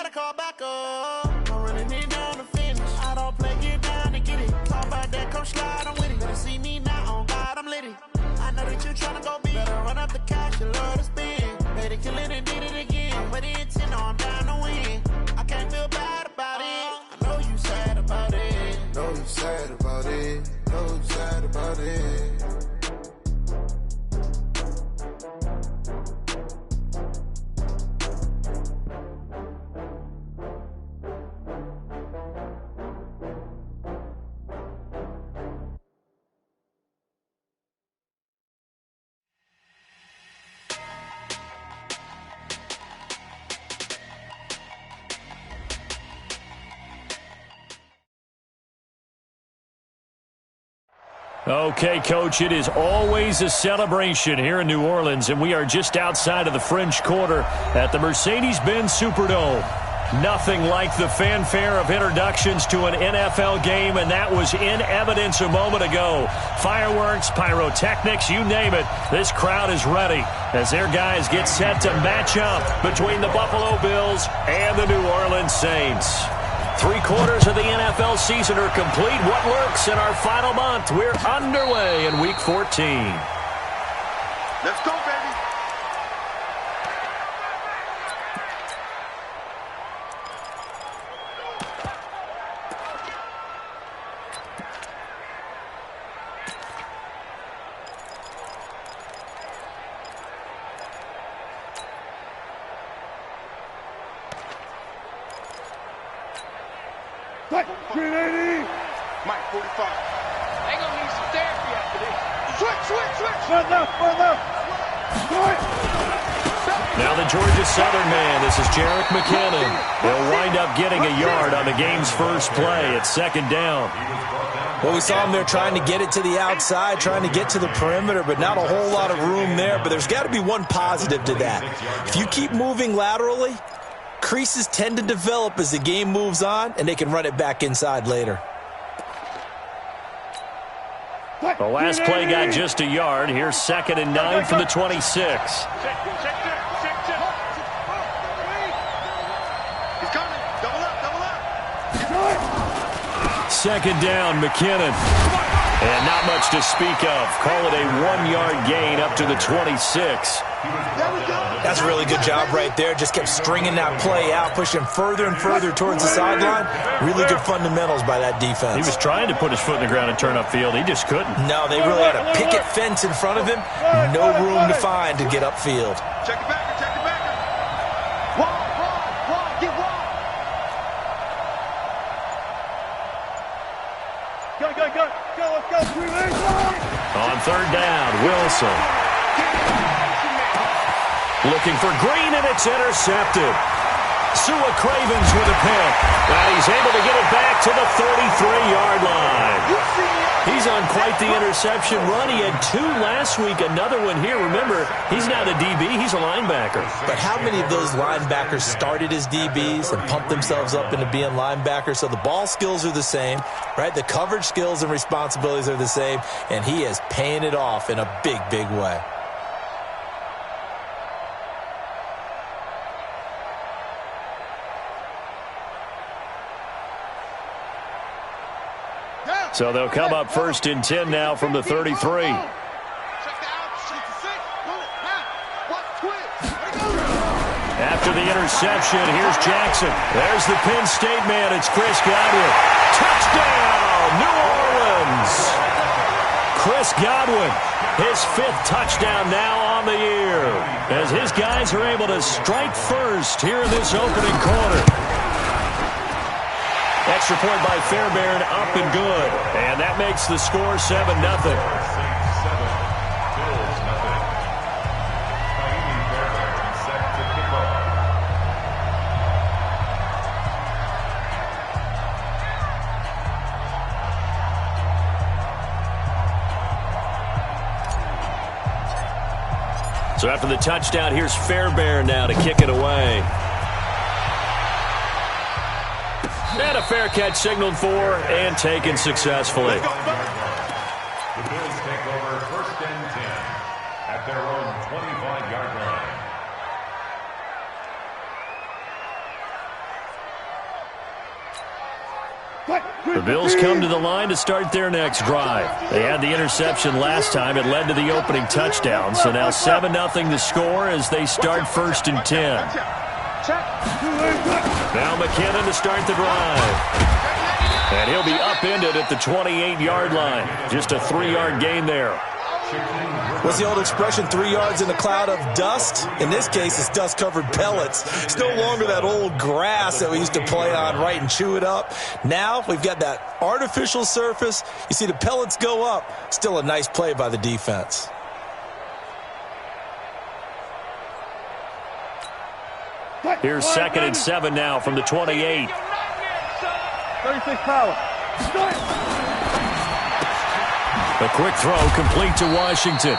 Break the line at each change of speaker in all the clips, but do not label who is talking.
gotta call back up. Don't really need down to finish. I don't play, get down and get it. Talk about that, come slide, I'm with it. Better see me now, on God, I'm litty. I know that you tryna go big. Better run up the cash, you love to spend. Made it, kill it, and did it again. But the intent, no, I'm down to win. I can't feel bad about it. I know you sad about it.
Know you sad about it. Know you sad about it.
Okay, Coach, it is always a celebration here in New Orleans, and we are just outside of the French Quarter at the Mercedes-Benz Superdome. Nothing like the fanfare of introductions to an NFL game, and that was in evidence a moment ago. Fireworks, pyrotechnics, you name it. This crowd is ready as their guys get set to match up between the Buffalo Bills and the New Orleans Saints. 3/4 of the NFL season are complete. What lurks in our final month? We're underway in Week 14.
Let's go, baby.
Like 380.
Mike 45.
They gonna need some therapy after this. Switch. One left.
Now the Georgia Southern man, this is Jerick McKinnon. He'll wind up getting a yard on the game's first play. It's second down.
Well, we saw him there trying to get it to the outside, trying to get to the perimeter, but not a whole lot of room there. But there's got to be one positive to that. If you keep moving laterally, creases tend to develop as the game moves on, and they can run it back inside later.
The last play got just a yard. Here's 2nd and 9 from the 26. Second down, McKinnon. And not much to speak of. Call it a 1-yard gain up to the 26.
That's a really good job right there. Just kept stringing that play out, pushing further and further towards the sideline. Really good fundamentals by that defense.
He was trying to put his foot in the ground and turn upfield. He just couldn't.
No, they really had a picket fence in front of him. No room to find to get upfield.
Check it back.
Get wide. Go, let's go. 380.
On 3rd down, Wilson. Looking for Green, and it's intercepted. Sua Cravens with a pick. And he's able to get it back to the 33-yard line. He's on quite the interception run. He had 2 last week, another one here. Remember, he's not a DB, he's a linebacker.
But how many of those linebackers started as DBs and pumped themselves up into being linebackers? So the ball skills are the same, right? The coverage skills and responsibilities are the same, and he is paying it off in a big, big way.
So they'll come up 1st and 10 now from the 33. After the interception, here's Jackson. There's the Penn State man. It's Chris Godwin. Touchdown, New Orleans. Chris Godwin, his 5th touchdown now on the year, as his guys are able to strike first here in this opening quarter. Extra point by Fairbairn, up and good. And that makes the score 7-0. So after the touchdown, here's Fairbairn now to kick it away. And a fair catch signaled for and taken successfully.
The Bills take over 1st and 10 at their own 25-yard line.
The Bills come to the line to start their next drive. They had the interception last time. It led to the opening touchdown. So now 7-0 the score as they start 1st and 10. Now McKinnon to start the drive. And he'll be upended at the 28-yard line. Just a 3-yard gain there.
What's the old expression, 3 yards in a cloud of dust? In this case, it's dust-covered pellets. It's no longer that old grass that we used to play on, right, and chew it up. Now we've got that artificial surface. You see the pellets go up. Still a nice play by the defense.
Here's 2nd and 7 now from the 28.
36 power.
A quick throw complete to Washington.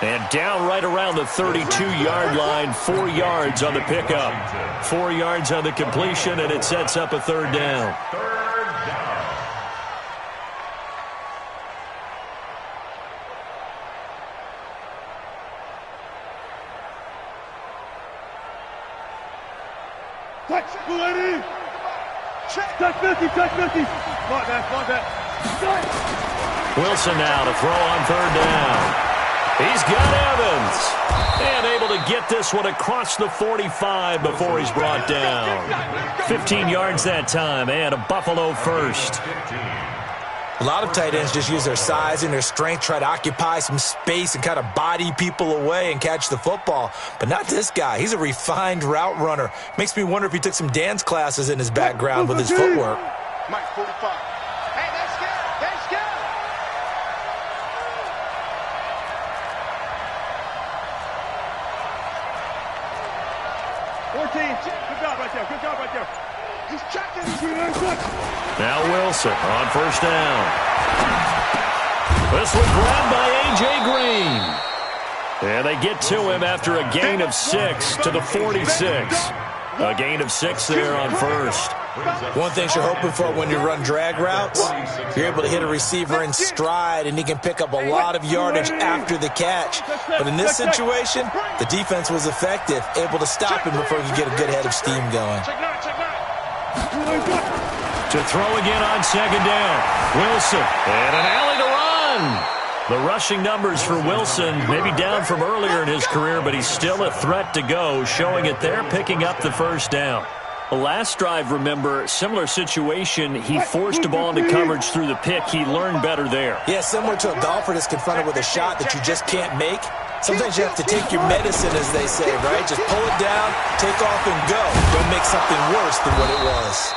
And down right around the 32-yard line, 4 yards on the pickup. 4 yards on the completion, and it sets up a 3rd down.
Touch 50, touch 50. Like that.
Wilson now to throw on 3rd down. He's got Evans. And able to get this one across the 45 before he's brought down. 15 yards that time, and a Buffalo first.
A lot of tight ends just use their size and their strength, try to occupy some space and kind of body people away and catch the football. But not this guy. He's a refined route runner. Makes me wonder if he took some dance classes in his background with his footwork.
Mike, 45. Hey, that's good. 14. Good job right there. He's checking.
Now Wilson on 1st down. This one grabbed by A.J. Green. And they get to him after a gain of 6 to the 46. A gain of 6 there on 1st.
One thing you're hoping for when you run drag routes, you're able to hit a receiver in stride, and he can pick up a lot of yardage after the catch. But in this situation, the defense was effective, able to stop him before he could get a good head of steam going.
To throw again on 2nd down. Wilson, and an alley to run. The rushing numbers for Wilson maybe down from earlier in his career, but he's still a threat to go, showing it there, picking up the 1st down. The last drive, remember, similar situation. He forced a ball into coverage through the pick. He learned better there.
Yeah, similar to a golfer that's confronted with a shot that you just can't make. Sometimes you have to take your medicine, as they say, right? Just pull it down, take off, and go. Don't make something worse than what it was.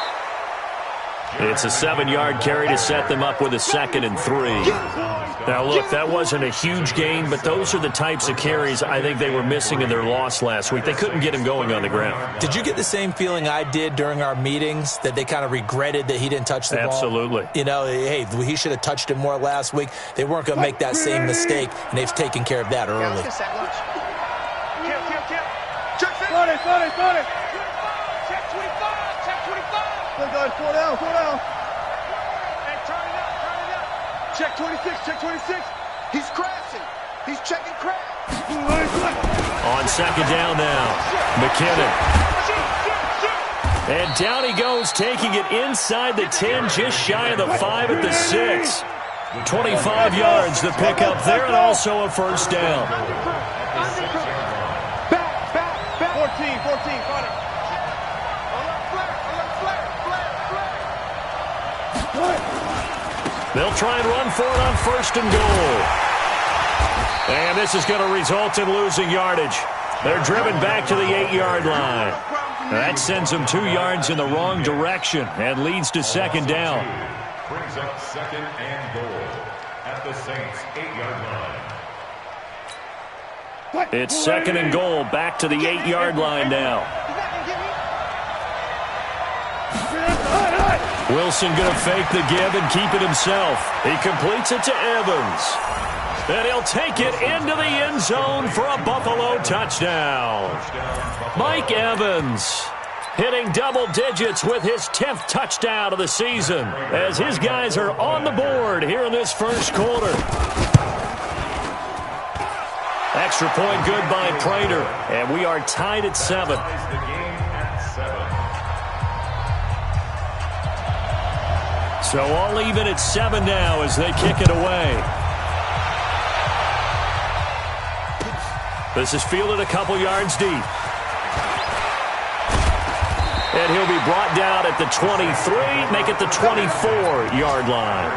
It's a 7-yard carry to set them up with a 2nd and 3. Now, look, that wasn't a huge gain, but those are the types of carries I think they were missing in their loss last week. They couldn't get him going on the ground.
Did you get the same feeling I did during our meetings, that they kind of regretted that he didn't touch the ball?
Absolutely.
You know, hey, he should have touched it more last week. They weren't going to make that same mistake, and they've taken care of that early.
Four down. Hey, turn it up. Check 26. He's crashing. He's checking crash.
On 2nd down now, McKinnon. And down he goes, taking it inside the 10, just shy of the 5 at the 6. 25 yards, the pickup there, and also a 1st down.
Back. 14, got it.
They'll try and run for it on 1st and goal. And this is going to result in losing yardage. They're driven back to the 8-yard line. That sends them 2 yards in the wrong direction and leads to 2nd down.
Brings up 2nd and goal at the Saints' 8-yard line.
It's 2nd and goal, back to the 8-yard line now. Wilson going to fake the give and keep it himself. He completes it to Evans. And he'll take it into the end zone for a Buffalo touchdown. Mike Evans hitting double digits with his 10th touchdown of the season as his guys are on the board here in this 1st quarter. Extra point good by Prater, and we are tied at 7. So all even at 7 now as they kick it away. This is fielded a couple yards deep. And he'll be brought down at the 23, make it the 24-yard line.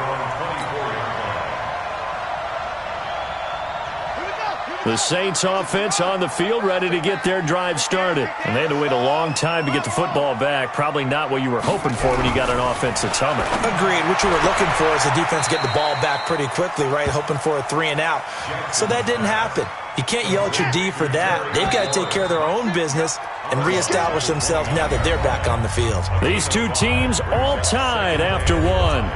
The Saints offense on the field, ready to get their drive started. And they had to wait a long time to get the football back. Probably not what you were hoping for when you got an offense that's humming.
Agreed. What you were looking for is the defense getting the ball back pretty quickly, right? Hoping for a 3 and out. So that didn't happen. You can't yell at your D for that. They've got to take care of their own business and reestablish themselves now that they're back on the field.
These two teams all tied after one.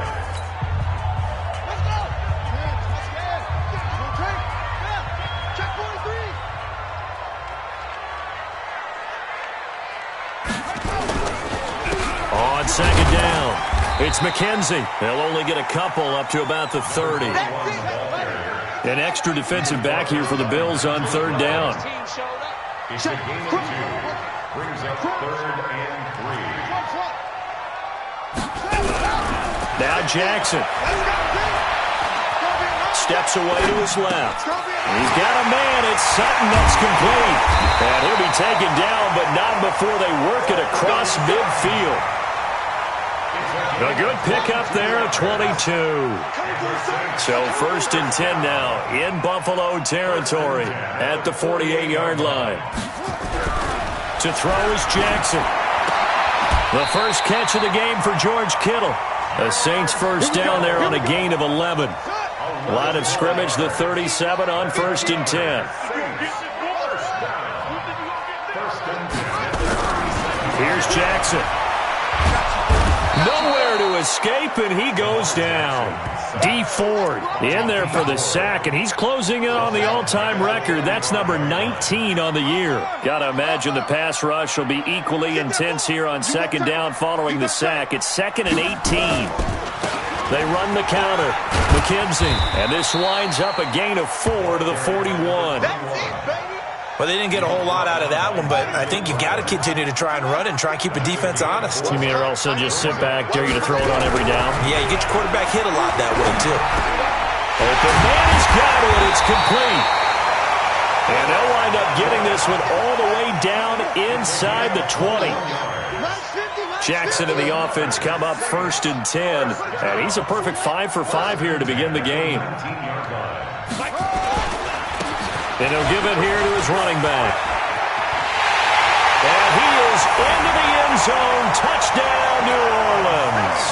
On second down, it's McKenzie. They'll only get a couple up to about the 30. An extra defensive back here for the Bills on third down.
It's a game of 2. Brings up 3rd and 3.
Now Jackson. Steps away to his left. He's got a man. It's Sutton that's complete. And he'll be taken down, but not before they work it across midfield. A good pickup there at 22. So 1st and 10 now in Buffalo territory at the 48-yard line. To throw is Jackson. The first catch of the game for George Kittle. The Saints first down there on a gain of 11. Line of scrimmage, the 37 on 1st and 10. Here's Jackson. Nowhere to escape, and he goes down. D. Ford in there for the sack, and he's closing in on the all-time record. That's number 19 on the year. Got to imagine the pass rush will be equally intense here on second down following the sack. It's 2nd and 18. They run the counter. McKenzie, and this winds up a gain of 4 to the 41.
Well, they didn't get a whole lot out of that one, but I think you got to continue to try and run it and try and keep the defense honest.
You mean or else they'll just sit back, dare you to throw it on every down?
Yeah, you get your quarterback hit a lot that way, too.
Open man has got it. It's complete. And they'll wind up getting this one all the way down inside the 20. Jackson and the offense come up 1st and 10. And he's a perfect 5 for 5 here to begin the game. And he'll give it here to his running back. And he is into the end zone. Touchdown, New Orleans.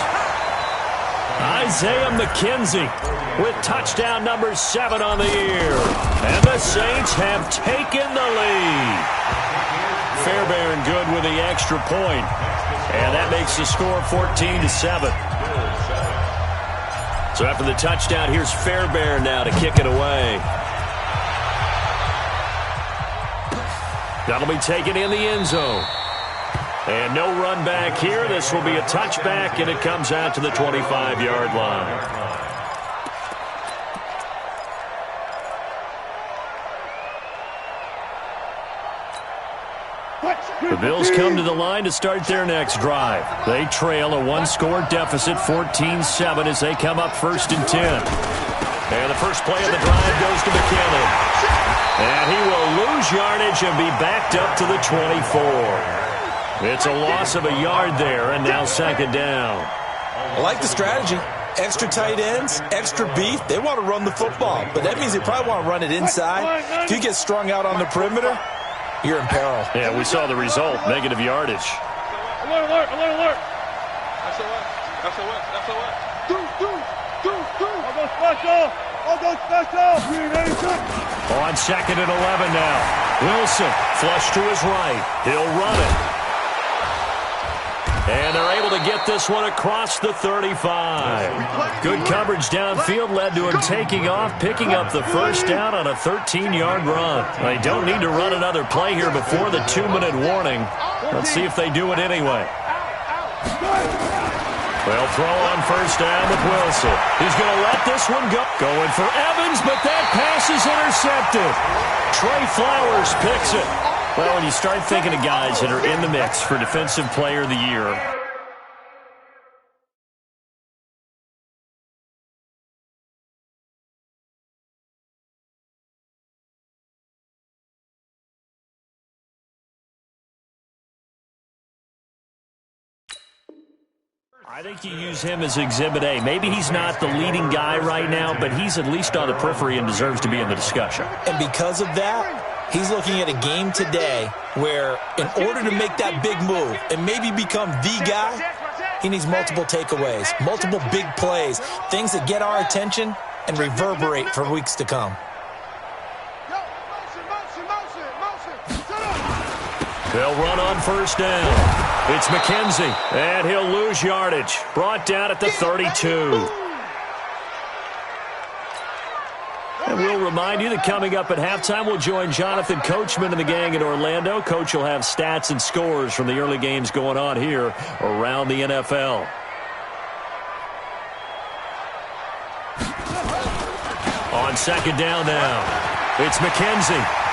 Isaiah McKenzie with touchdown number 7 on the year. And the Saints have taken the lead. Fairbairn good with the extra point. And that makes the score 14-7. So after the touchdown, here's Fairbairn now to kick it away. That'll be taken in the end zone. And no run back here. This will be a touchback, and it comes out to the 25-yard line. The Bills come to the line to start their next drive. They trail a one-score deficit, 14-7, as they come up 1st and 10. And the first play of the drive goes to McKinnon. And he will lose yardage and be backed up to the 24. It's a loss of a yard there, and now 2nd down.
I like the strategy. Extra tight ends, extra beef. They want to run the football, but that means they probably want to run it inside. If you get strung out on the perimeter, you're in peril.
Yeah, we saw the result, negative yardage.
Alert, alert, alert, alert. That's a what? Do. I'll go special.
On 2nd and 11 now. Wilson, flush to his right. He'll run it. And they're able to get this one across the 35. Good coverage downfield led to him taking off, picking up the first down on a 13-yard run. They don't need to run another play here before the 2-minute warning. Let's see if they do it anyway. They'll throw on first down with Wilson. He's going to let this one go. Going for Evans, but that pass is intercepted. Trey Flowers picks it. Well, when you start thinking of guys that are in the mix for Defensive Player of the Year, I think you use him as Exhibit A. Maybe he's not the leading guy right now, but he's at least on the periphery and deserves to be in the discussion.
And because of that, he's looking at a game today where in order to make that big move and maybe become the guy, he needs multiple takeaways, multiple big plays, things that get our attention and reverberate for weeks to come.
They'll run on first down. It's McKenzie, and he'll lose yardage. Brought down at the 32. And we'll remind you that coming up at halftime, we'll join Jonathan Coachman and the gang in Orlando. Coach will have stats and scores from the early games going on here around the NFL. On second down now, it's McKenzie.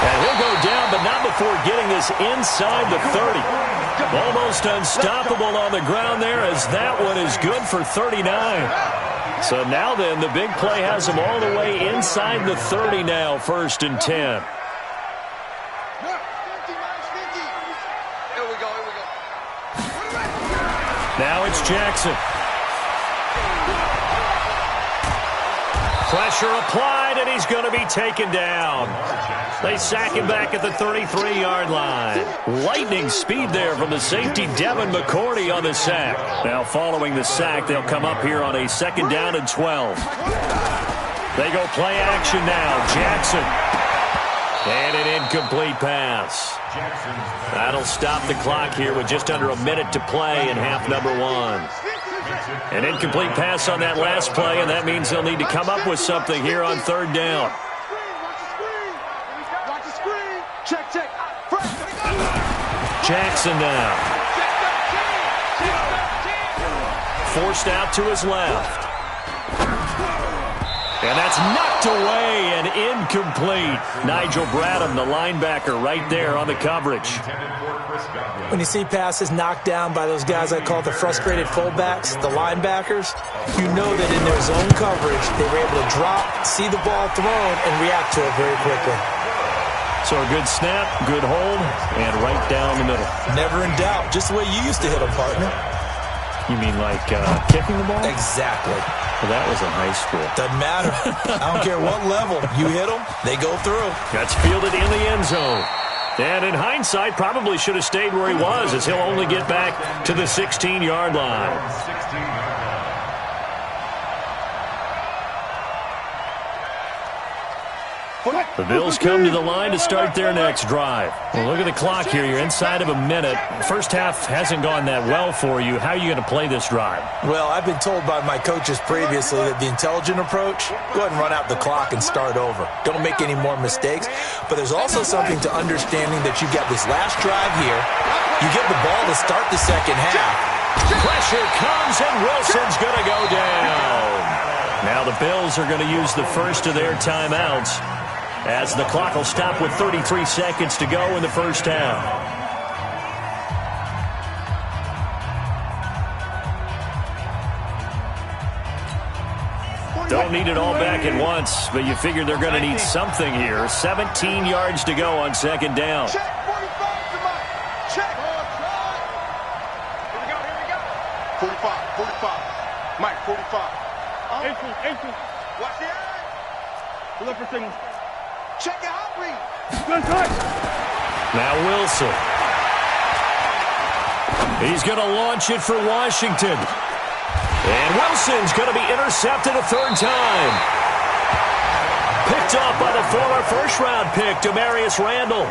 And he'll go down, but not before getting this inside the 30. Almost unstoppable on the ground there, as that one is good for 39. So now then, the big play has him all the way inside the 30 now, 1st and 10.
Here we go.
Now it's Jackson. Pressure applied, and he's going to be taken down. They sack him back at the 33-yard line. Lightning speed there from the safety, Devin McCourty, on the sack. Now following the sack, they'll come up here on a 2nd down and 12. They go play action now. Jackson. And an incomplete pass. That'll stop the clock here with just under a minute to play in half number 1. An incomplete pass on that last play, and that means they'll need to come up with something here on 3rd down. Jackson now. Forced out to his left. And that's knocked away and incomplete. Nigel Bradham, the linebacker, right there on the coverage.
When you see passes knocked down by those guys I call the frustrated fullbacks, the linebackers, you know that in their zone coverage, they were able to drop, see the ball thrown, and react to it very quickly.
So a good snap, good hold, and right down the middle.
Never in doubt. Just the way you used to hit them, partner.
You mean like kicking the ball?
Exactly.
Well, that was in high school.
Doesn't matter. I don't care what level. You hit them, they go through.
That's fielded in the end zone. And in hindsight, probably should have stayed where he was, as he'll only get back to the 16-yard line. The Bills come to the line to start their next drive. Well, look at the clock here. You're inside of a minute. First half hasn't gone that well for you. How are you going to play this drive?
Well, I've been told by my coaches previously that the intelligent approach, go ahead and run out the clock and start over. Don't make any more mistakes. But there's also something to understanding that you've got this last drive here. You get the ball to start the second half.
Pressure comes, and Wilson's going to go down. Now the Bills are going to use the first of their timeouts, as the clock will stop with 33 seconds to go in the first half. Don't need it all back at once, but you figure they're going to need something here. 17 yards to go on 2nd down.
Check 45 Check. Here we go. 45. Mike, 45. Ankle. Watch the eye. Look for signal. Check your hot read. Good touch.
Now Wilson. He's going to launch it for Washington. And Wilson's going to be intercepted a 3rd time. Picked up by the former first-round pick, Demarius Randall.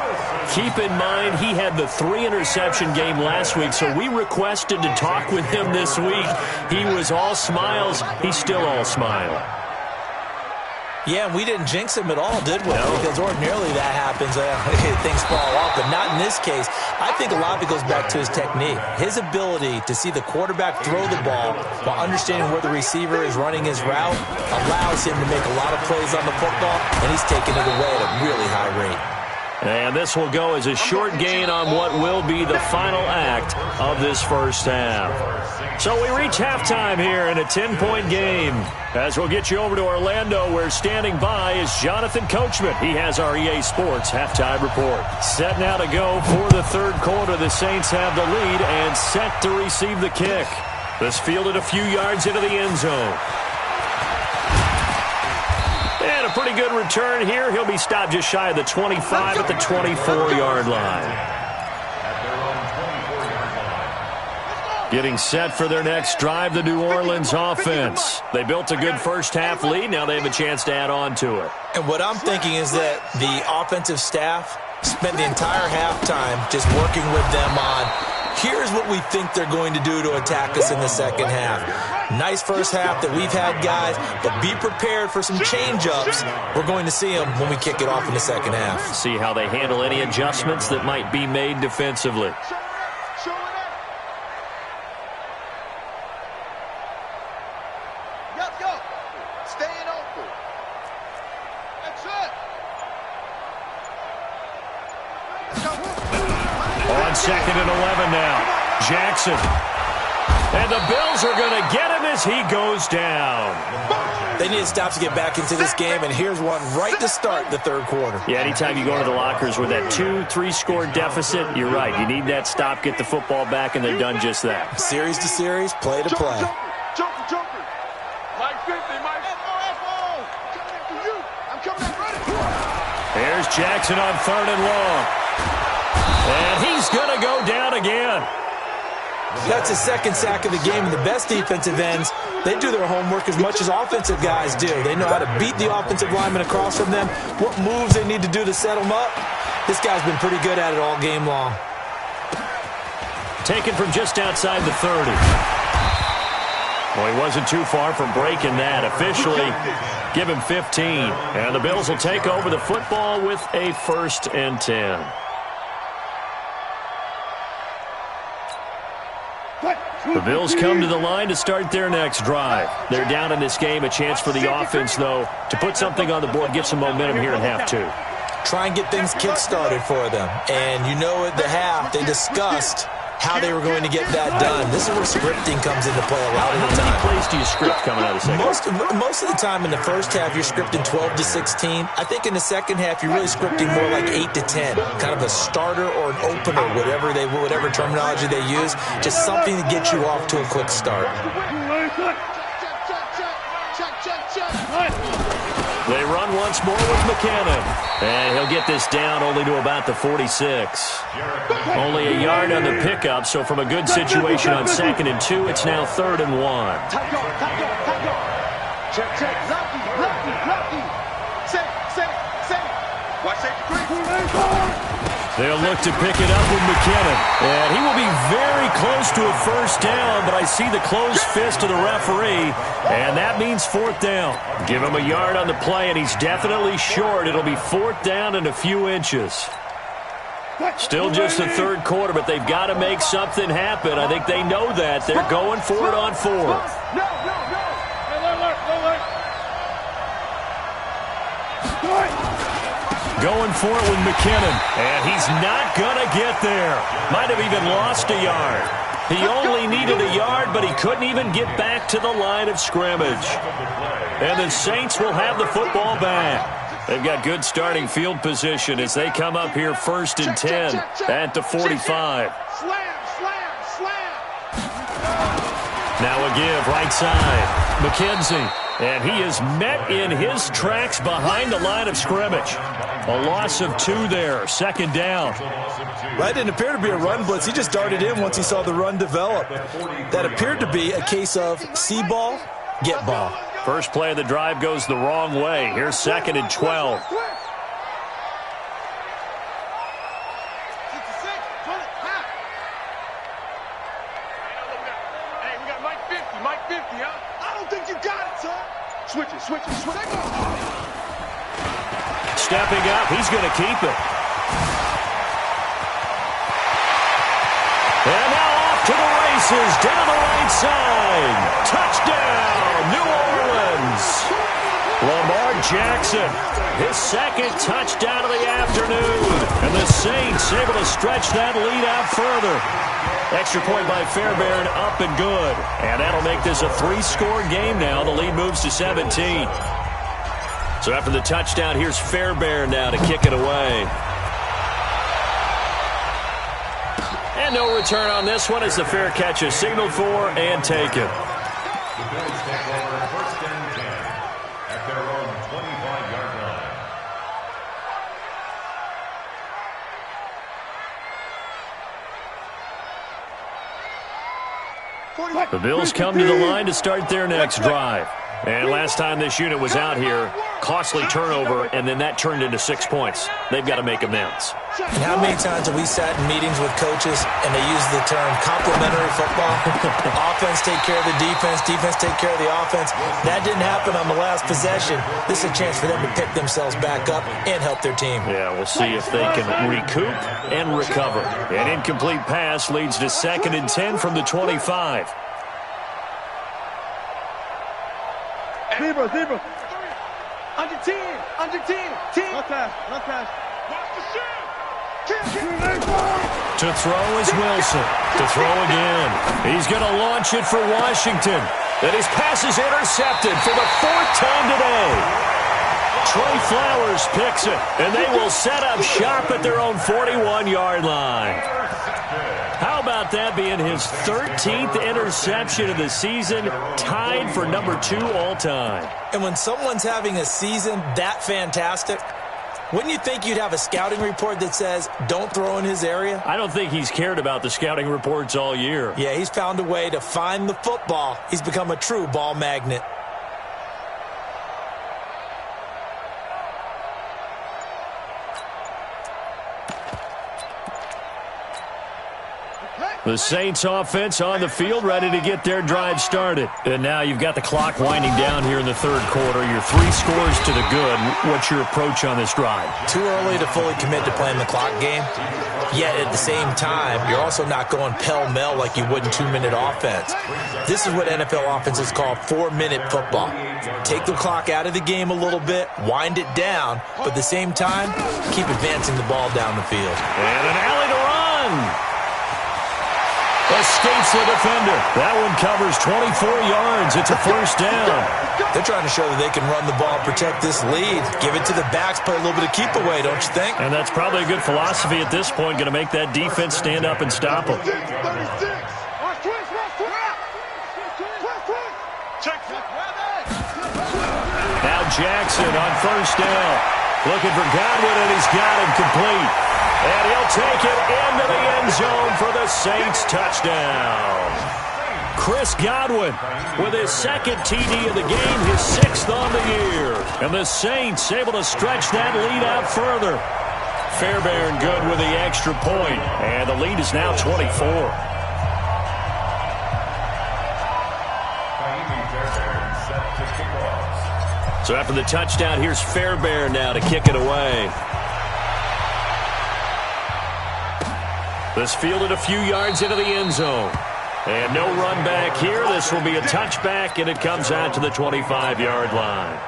Keep in mind, he had the 3-interception game last week, so we requested to talk with him this week. He was all smiles. He's still all smile.
Yeah, and we didn't jinx him at all, did we?
No.
Because ordinarily that happens. Things fall off, but not in this case. I think a lot of it goes back to his technique. His ability to see the quarterback throw the ball while understanding where the receiver is running his route allows him to make a lot of plays on the football, and he's taking it away at a really high rate.
And this will go as a short gain on what will be the final act of this first half. So we reach halftime here in a 10-point game. As we'll get you over to Orlando, where standing by is Jonathan Coachman. He has our EA Sports halftime report. Set now to go for the third quarter. The Saints have the lead and set to receive the kick. This fielded a few yards into the end zone. And a pretty good return here. He'll be stopped just shy of the 25 at the 24-yard line. Getting set for their next drive, the New Orleans offense. They built a good first-half lead. Now they have a chance to add on to it.
And what I'm thinking is that the offensive staff spent the entire halftime just working with them on, here's what we think they're going to do to attack us in the second half. Nice first half that we've had, guys, but be prepared for some change-ups. We're going to see them when we kick it off in the second half.
See how they handle any adjustments that might be made defensively. On 2nd and 11 now. Jackson. And the Bills are going to get him as he goes down.
They need to stop to get back into this game, and here's one right to start the third quarter.
Yeah, anytime you go into the lockers with that 2-3 score deficit, you're right. You need that stop, get the football back, and they've done just that.
Series to series, play to play.
Joker. Mike 50, Mike. I'm coming in ready.
Here's Jackson on 3rd and long. And he's going to go down again.
That's his second sack of the game, and the best defensive ends, they do their homework as much as offensive guys do. They know how to beat the offensive lineman across from them, what moves they need to do to set them up. This guy's been pretty good at it all game long.
Taken from just outside the 30. Well, he wasn't too far from breaking that. Officially, give him 15. And the Bills will take over the football with a 1st and 10. The Bills come to the line to start their next drive. They're down in this game. A chance for the offense, though, to put something on the board, get some momentum here in half 2.
Try and get things kick-started for them. And you know at the half, they discussed how they were going to get that done. This is where scripting comes into play a lot of the time.
How many plays do you script coming out of the second half?
Most of the time in the first half, you're scripting 12 to 16. I think in the second half, you're really scripting more like 8 to 10. Kind of a starter or an opener, whatever terminology they use. Just something to get you off to a quick start.
They run once more with McKinnon. And he'll get this down only to about the 46. Only a yard on the pickup, so from a good situation on 2nd and 2, it's now 3rd and 1.
Check. Lucky. Say. Watch safety.
They'll look to pick it up with McKinnon. And he will be very close to a first down, but I see the closed fist of the referee, and that means 4th down. Give him a yard on the play, and he's definitely short. It'll be 4th down and a few inches. Still just the third quarter, but they've got to make something happen. I think they know that. They're going for it on 4th. Going for it with McKinnon, and he's not going to get there. Might have even lost a yard. He only needed a yard, but he couldn't even get back to the line of scrimmage. And the Saints will have the football back. They've got good starting field position as they come up here 1st and 10 at the 45. Now a give right side. McKenzie. And he is met in his tracks behind the line of scrimmage. A loss of 2 there. 2nd down.
That didn't appear to be a run blitz. He just darted in once he saw the run develop. That appeared to be a case of see ball, get ball.
First play of the drive goes the wrong way. Here's 2nd and 12.
Switch it.
Stepping up, he's going to keep it. And now off to the races, down the right side. Touchdown, New Orleans. Lamar Jackson, his second touchdown of the afternoon. And the Saints able to stretch that lead out further. Extra point by Fairbairn, up and good. And that'll make this a 3-score game now. The lead moves to 17. So after the touchdown, here's Fairbairn now to kick it away. And no return on this one as the fair catch is signaled for and taken.
The Bills take over first and 10 at their own 25-yard line.
The Bills come to the line to start their next drive. And last time this unit was out here, costly turnover, and then that turned into 6 points. They've got to make amends.
And how many times have we sat in meetings with coaches and they use the term complementary football? Offense take care of the defense, defense take care of the offense. That didn't happen on the last possession. This is a chance for them to pick themselves back up and help their team.
Yeah, we'll see if they can recoup and recover. An incomplete pass leads to 2nd and 10 from the 25.
Zebra. Under 10. 10. Left pass. Watch the shot.
To throw is Wilson. To throw again. He's going to launch it for Washington. And his pass is intercepted for the 4th time today. Trey Flowers picks it, and they will set up shop at their own 41-yard line. How about that being his 13th interception of the season, tied for number 2 all-time?
And when someone's having a season that fantastic, wouldn't you think you'd have a scouting report that says, don't throw in his area?
I don't think he's cared about the scouting reports all year.
Yeah, he's found a way to find the football. He's become a true ball magnet.
The Saints offense on the field, ready to get their drive started. And now you've got the clock winding down here in the 3rd quarter. You're 3 scores to the good. What's your approach on this drive?
Too early to fully commit to playing the clock game. Yet at the same time, you're also not going pell-mell like you would in 2-minute offense. This is what NFL offenses call 4-minute football. Take the clock out of the game a little bit, wind it down, but at the same time, keep advancing the ball down the field.
And an alley to run. Escapes the defender. That one covers 24 yards. It's a 1st down.
They're trying to show that they can run the ball, protect this lead. Give it to the backs, play a little bit of keep away, don't you think?
And that's probably a good philosophy at this point. Going to make that defense stand up and stop them. Now Jackson on 1st down. Looking for Godwin, and he's got him complete. And he'll take it into the end zone for the Saints touchdown. Chris Godwin with his 2nd TD of the game, his 6th on the year. And the Saints able to stretch that lead out further. Fairbairn good with the extra point. And the lead is now 24. So after the touchdown, here's Fairbairn now to kick it away. This fielded a few yards into the end zone. And no run back here. This will be a touchback, and it comes out to the 25-yard line.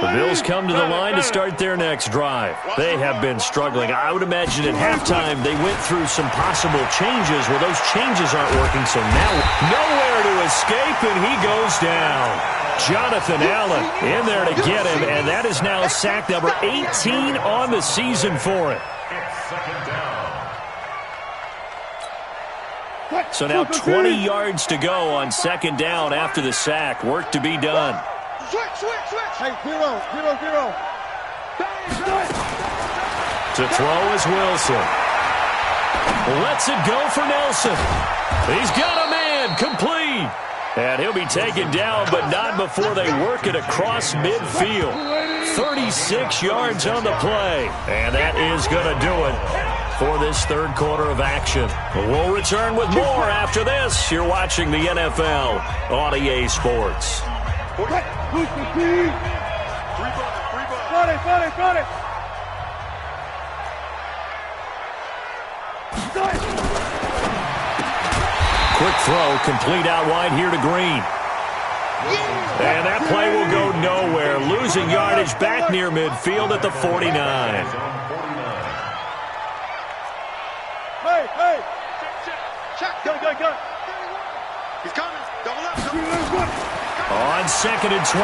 The Bills come to the line to start their next drive. They have been struggling. I would imagine at halftime they went through some possible changes. Well, those changes aren't working, so now nowhere to escape, and he goes down. Jonathan Allen in there to get him, and that is now sack number 18 on the season for him. So now 20 yards to go on 2nd down after the sack. Work to be done.
Switch. Hey, 0.
To throw is Wilson. Lets it go for Nelson. He's got a man, complete. And he'll be taken down, but not before they work it across midfield. 36 yards on the play. And that is going to do it for this 3rd quarter of action. We'll return with more after this. You're watching the NFL on EA Sports. Quick throw, complete out wide here to Green. And that play will go nowhere. Losing yardage back near midfield at the 49.
Hey. Check. Go. He's coming. Double up.
On 2nd and 12,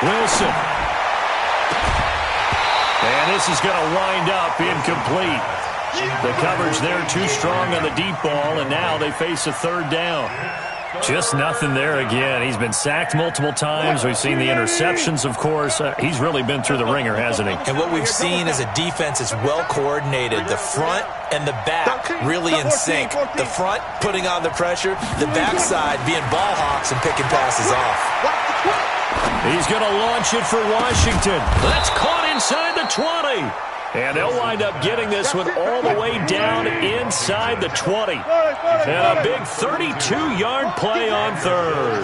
Wilson. And this is going to wind up incomplete. The coverage there too strong on the deep ball, and now they face a 3rd down. Just nothing there again. He's been sacked multiple times. We've seen the interceptions, of course. He's really been through the ringer, hasn't he?
And what we've seen is a defense is well coordinated. The front and the back really in sync. The front putting on the pressure, the backside being ball hawks and picking passes off.
He's going to launch it for Washington. That's caught inside the 20. And they'll wind up getting this one all the way down inside the 20. And a big 32-yard play on 3rd.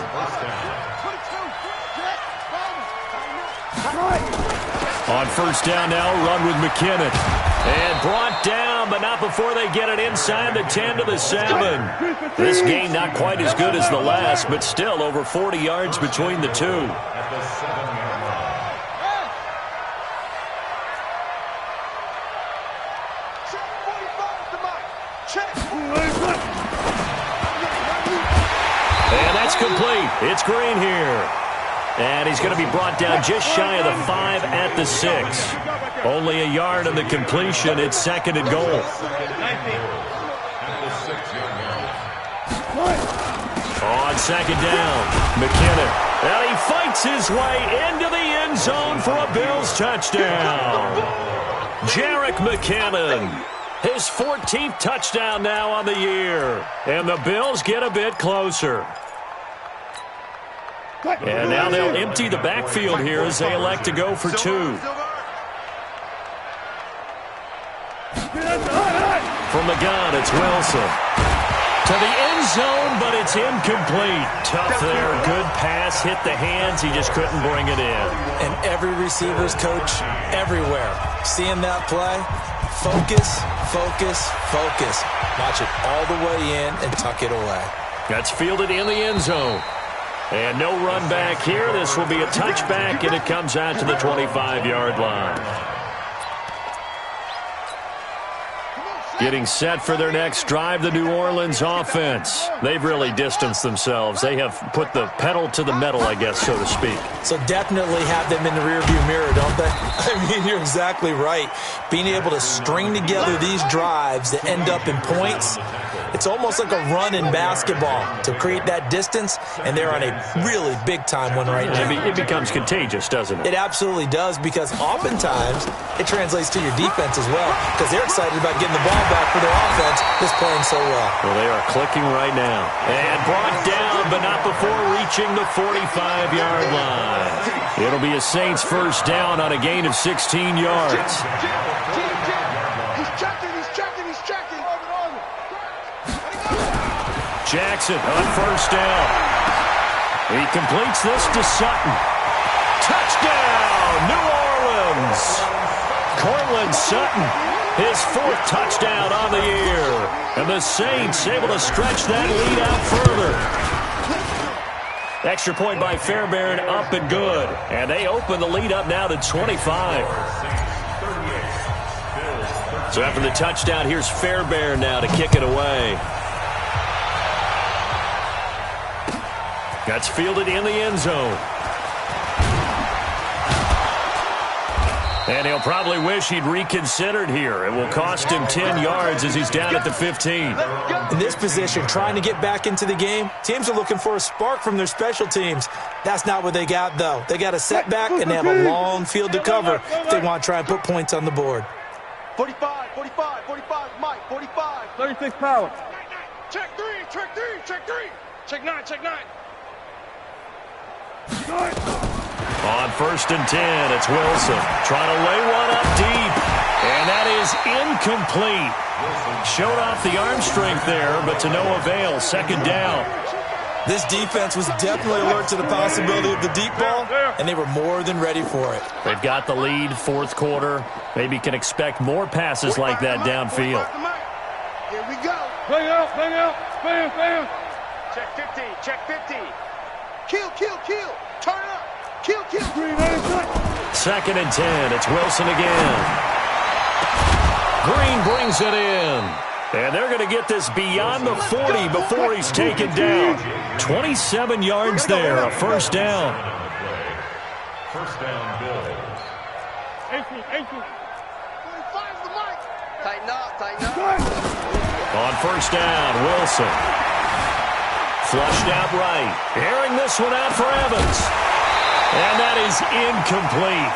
On 1st down now, run with McKinnon. And brought down, but not before they get it inside the 10 to the 7. This game not quite as good as the last, but still over 40 yards between the two. And that's complete. It's Green here. And he's going to be brought down just shy of the 5 at the 6. Only a yard on the completion. It's 2nd and goal. On 2nd down, McKinnon. And he fights his way into the end zone for a Bills touchdown. Jerick McKinnon. His 14th touchdown now on the year. And the Bills get a bit closer. And now they'll empty the backfield here as they elect to go for 2. From the gun, it's Wilson. To the end zone, but it's incomplete. Tough there. Good pass. Hit the hands. He just couldn't bring it in.
And every receiver's coach everywhere. Seeing that play, focus. Watch it all the way in and tuck it away.
That's fielded in the end zone. And no run back here. This will be a touchback, and it comes out to the 25-yard line. Getting set for their next drive, the New Orleans offense. They've really distanced themselves. They have put the pedal to the metal, I guess, so to speak.
So definitely have them in the rearview mirror, don't they? I mean, you're exactly right. Being able to string together these drives that end up in points, it's almost like a run in basketball to create that distance, and they're on a really big-time one right now.
It becomes contagious, doesn't it?
It absolutely does, because oftentimes it translates to your defense as well, because they're excited about getting the ball back for their offense that's playing so well.
Well, they are clicking right now. And brought down, but not before reaching the 45-yard line. It'll be a Saints first down on a gain of 16 yards. Jackson on first down. He completes this to Sutton. Touchdown, New Orleans. Cortland Sutton, his 4th touchdown on the year. And the Saints able to stretch that lead out further. Extra point by Fairbairn, up and good. And they open the lead up now to 25. So after the touchdown, here's Fairbairn now to kick it away. That's fielded in the end zone. And he'll probably wish he'd reconsidered here. It will cost him 10 yards as he's down at the 15.
In this position, trying to get back into the game, teams are looking for a spark from their special teams. That's not what they got, though. They got a setback, and they have a long field to cover if they want to try and put points on the board.
45, Mike, 45. 36 power. Check 3. Check 9.
On 1st and 10, it's Wilson trying to lay one up deep. And that is incomplete. Showed off the arm strength there, but to no avail. 2nd down.
This defense was definitely alert to the possibility of the deep ball, and they were more than ready for it.
They've got the lead, 4th quarter. Maybe can expect more passes like that downfield.
Here we go. Bang out. Bam. Check 50. Kill. Turn up. Kill.
2nd and 10. It's Wilson again. Green brings it in. And they're going to get this beyond the 40 before he's taken down. 27 yards there, a first down.
First down, Bills.
Tighten up.
On first down, Wilson. Flushed out right. Airing this one out for Evans. And that is incomplete.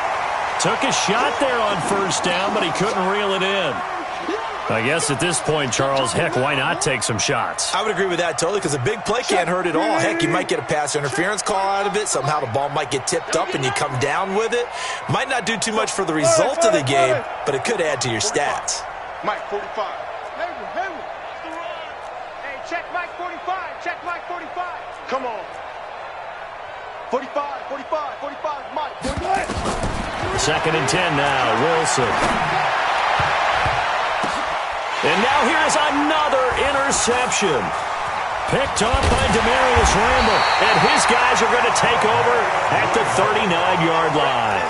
Took a shot there on first down, but he couldn't reel it in. I guess at this point, Charles, heck, why not take some shots?
I would agree with that totally because a big play can't hurt at all. Heck, you might get a pass interference call out of it. Somehow the ball might get tipped up and you come down with it. Might not do too much for the result of the game, but it could add to your stats.
Mike 45. Hey, check Mike 45. Check Mike 45. Come on. 45, Mike. 45.
2nd and 10 now, Wilson. And now here's another interception. Picked off by Demarius Randall. And his guys are going to take over at the 39-yard line.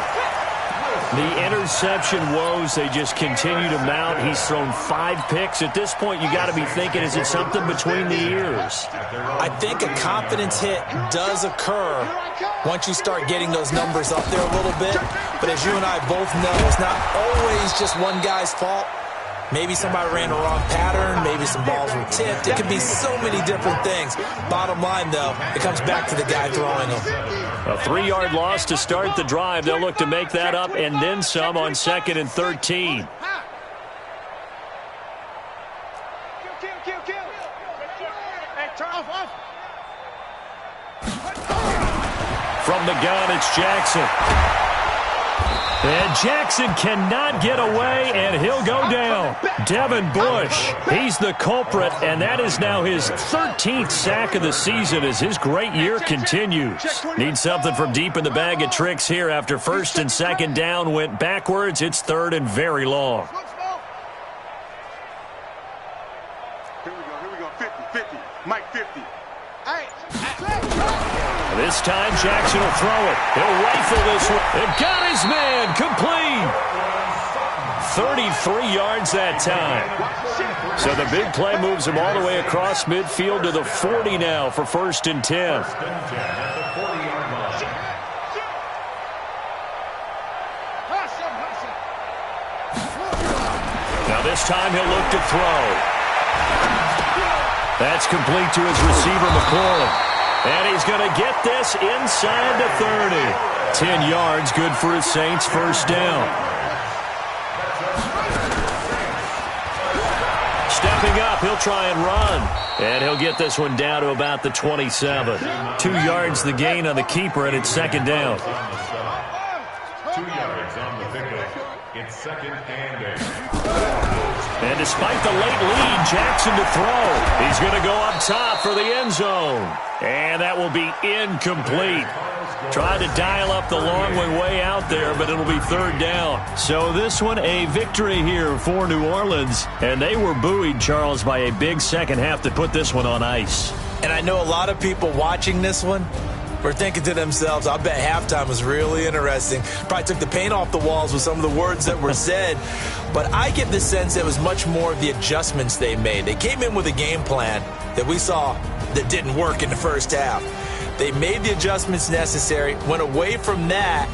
The interception woes, they just continue to mount. He's thrown 5 picks. At this point, you got to be thinking, is it something between the ears?
I think a confidence hit does occur once you start getting those numbers up there a little bit. But as you and I both know, it's not always just one guy's fault. Maybe somebody ran the wrong pattern. Maybe some balls were tipped. It could be so many different things. Bottom line, though, it comes back to the guy throwing them.
A 3-yard loss to start the drive. They'll look to make that up and then some on 2nd and 13. From the gun, it's Jackson. And Jackson cannot get away, and he'll go down. Devin Bush, he's the culprit, and that is now his 13th sack of the season as his great year continues. Needs something from deep in the bag of tricks here after 1st and 2nd down went backwards. It's 3rd and very long.
Here we go. 50. Mike 50.
This time, Jackson will throw it. He'll rifle this one. And got his man complete. 33 yards that time. So the big play moves him all the way across midfield to the 40 now for 1st and 10. Now this time he'll look to throw. That's complete to his receiver, McCollum. And he's going to get this inside the 30. 10 yards, good for his Saints, first down. Stepping up, he'll try and run. And he'll get this one down to about the 27. 2 yards the gain on the keeper, and it's 2nd down.
2 yards on the pickup. It's 2nd and 8.
And despite the late lead, Jackson to throw. He's going to go up top for the end zone. And that will be incomplete. Tried to dial up the long way out there, but it'll be 3rd down. So this one, a victory here for New Orleans. And they were buoyed, Charles, by a big second half to put this one on ice.
And I know a lot of people watching this one were thinking to themselves, I bet halftime was really interesting. Probably took the paint off the walls with some of the words that were said. But I get the sense it was much more of the adjustments they made. They came in with a game plan that we saw that didn't work in the first half. They made the adjustments necessary, went away from that,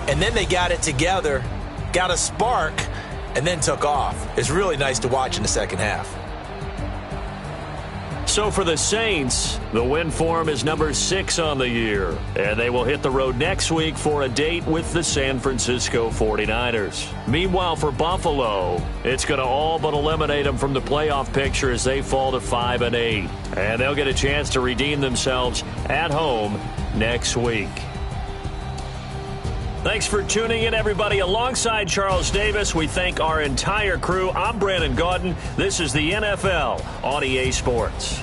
and then they got it together, got a spark, and then took off. It's really nice to watch in the second half.
So for the Saints, the win form is number 6 on the year. And they will hit the road next week for a date with the San Francisco 49ers. Meanwhile, for Buffalo, it's going to all but eliminate them from the playoff picture as they fall to 5-8. And they'll get a chance to redeem themselves at home next week. Thanks for tuning in, everybody. Alongside Charles Davis, we thank our entire crew. I'm Brandon Gaudin. This is the NFL on EA Sports.